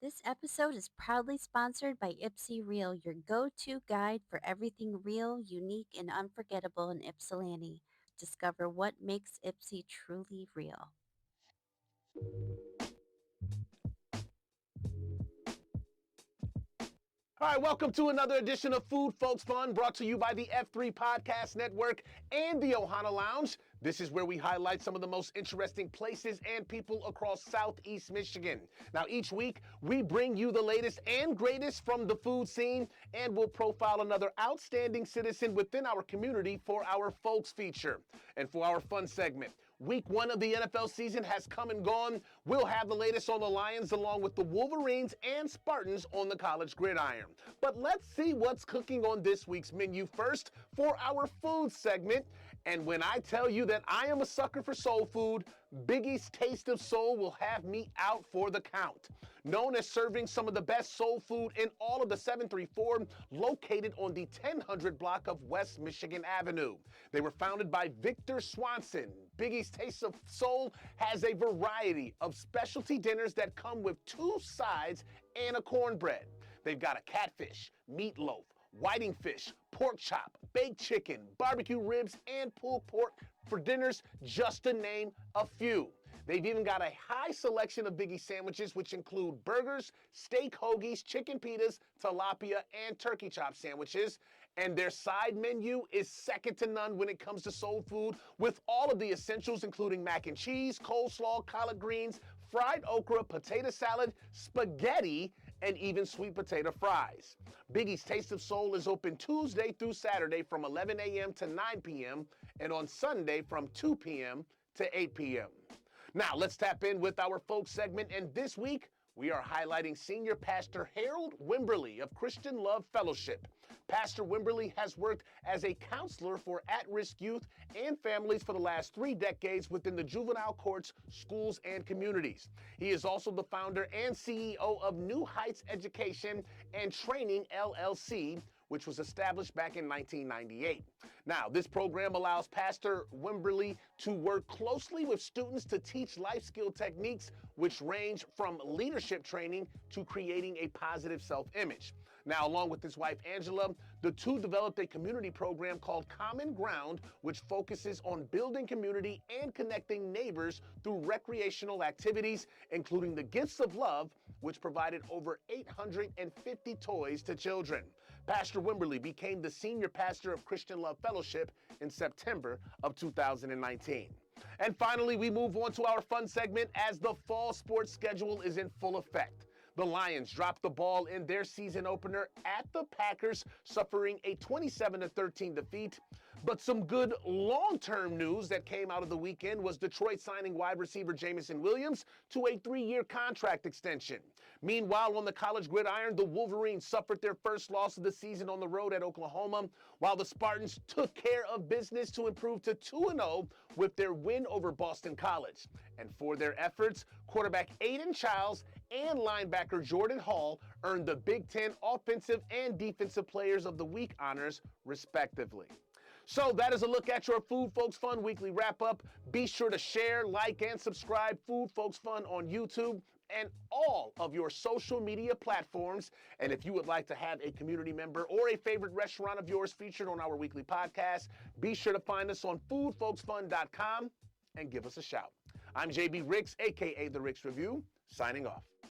This episode is proudly sponsored by Ipsy Real, your go to guide for everything real, unique, and unforgettable in Ypsilanti. Discover what makes Ipsy truly real. All right, welcome to another edition of Food Folks Fun, brought to you by the F3 Podcast Network and the Ohana Lounge. This is where we highlight some of the most interesting places and people across Southeast Michigan. Now, each week, we bring you the latest and greatest from the food scene, and we'll profile another outstanding citizen within our community for our Folks feature. And for our fun segment, Week 1 of the NFL season has come and gone. We'll have the latest on the Lions along with the Wolverines and Spartans on the college gridiron. But let's see what's cooking on this week's menu first for our food segment. And when I tell you that I am a sucker for soul food, Biggie's Taste of Soul will have me out for the count. Known as serving some of the best soul food in all of the 734, located on the 1000 block of West Michigan Avenue. They were founded by Victor Swanson. Biggie's Taste of Soul has a variety of specialty dinners that come with 2 sides and a cornbread. They've got a catfish, meatloaf, whiting fish, pork chop, baked chicken, barbecue ribs, and pulled pork for dinners, just to name a few. They've even got a high selection of Biggie sandwiches, which include burgers, steak hoagies, chicken pitas, tilapia, and turkey chop sandwiches. And their side menu is second to none when it comes to soul food, with all of the essentials including mac and cheese, coleslaw, collard greens, fried okra, potato salad, spaghetti, and even sweet potato fries. Biggie's Taste of Soul is open Tuesday through Saturday from 11 a.m. to 9 p.m. and on Sunday from 2 p.m. to 8 p.m. Now, let's tap in with our folks segment, and this week, we are highlighting Senior Pastor Harold Wimberly of Christian Love Fellowship. Pastor Wimberly has worked as a counselor for at-risk youth and families for the last 3 decades within the juvenile courts, schools, and communities. He is also the founder and CEO of New Heights Education and Training, LLC, which was established back in 1998. Now, this program allows Pastor Wimberly to work closely with students to teach life skill techniques, which range from leadership training to creating a positive self-image. Now, along with his wife, Angela, the two developed a community program called Common Ground, which focuses on building community and connecting neighbors through recreational activities, including the Gifts of Love, which provided over 850 toys to children. Pastor Wimberly became the senior pastor of Christian Love Fellowship in September of 2019. And finally, we move on to our fun segment as the fall sports schedule is in full effect. The Lions dropped the ball in their season opener at the Packers, suffering a 27-13 defeat. But some good long-term news that came out of the weekend was Detroit signing wide receiver Jamison Williams to a 3-year contract extension. Meanwhile, on the college gridiron, the Wolverines suffered their first loss of the season on the road at Oklahoma, while the Spartans took care of business to improve to 2-0 with their win over Boston College. And for their efforts, quarterback Aiden Childs and linebacker Jordan Hall earned the Big Ten Offensive and Defensive Players of the Week honors, respectively. So that is a look at your Food Folks Fun weekly wrap-up. Be sure to share, like, and subscribe Food Folks Fun on YouTube and all of your social media platforms. And if you would like to have a community member or a favorite restaurant of yours featured on our weekly podcast, be sure to find us on foodfolksfun.com and give us a shout. I'm JB Ricks, aka The Ricks Review, signing off.